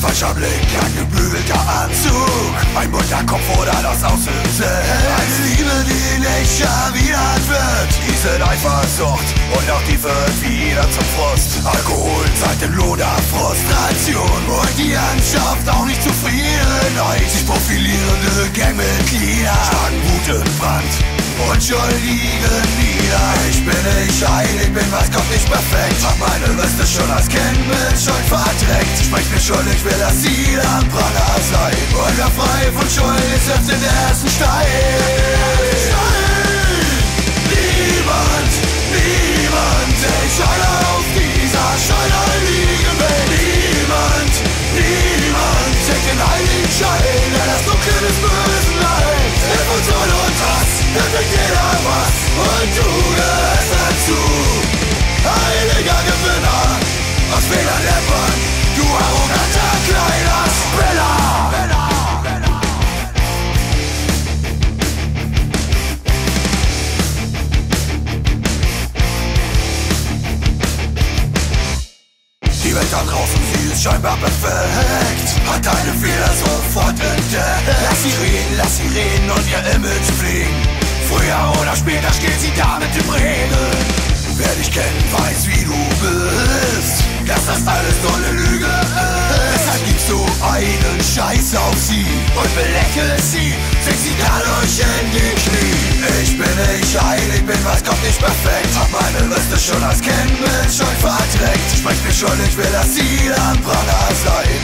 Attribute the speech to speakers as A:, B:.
A: falscher Blick, ein gebügelter Anzug, ein bunter Kopf oder das Aussehen selbst. Eine Liebe, die nicht erwidert wird, diese Eifersucht und auch die wird wieder zum Frust. Alkohol zeigt den Lohn der Frustration und die Landschaft auch nicht Zufriedenheit. Sich profilierende Gangmitglieder schlagen Wut in Brand und Schuld liegen nieder. Ich bin nicht heilig, bin was kommt nicht perfekt, hab meine Weste schon als Kind mit Schuld verdreckt. Sprech mir schuldig, will das Ziel am Pranger sein und wer frei von Schuld ist, setzt den ersten Stein. Niemand, niemand, ich alle auf dieser Scheune liegen will. Niemand, niemand, trägt den heiligen Schein, der das Dunkel des Bösen leiht. Emotion und Hass, da trägt jeder was und du gehörst dazu. Heiliger Gewinner, aus Fehlern lernt, du arroganter kleiner Spinner. Die Welt da draußen, sie ist scheinbar perfekt, hat deine Fehler sofort entdeckt. Lass sie reden und ihr Image fliegen. Früher oder später steht sie da mit dem Reden. Wer dich kennt, weiß wie du bist, dass das alles nur eine Lüge ist. Deshalb gibst du einen Scheiß auf sie und belächelst sie, zwingst sie dadurch in die Knie. Ich bin nicht heilig, bin was kommt nicht perfekt, hab meine Weste schon als Kind mit Schuld verdreckt. Sprech mir schuldig, will das Ziel am Pranger sein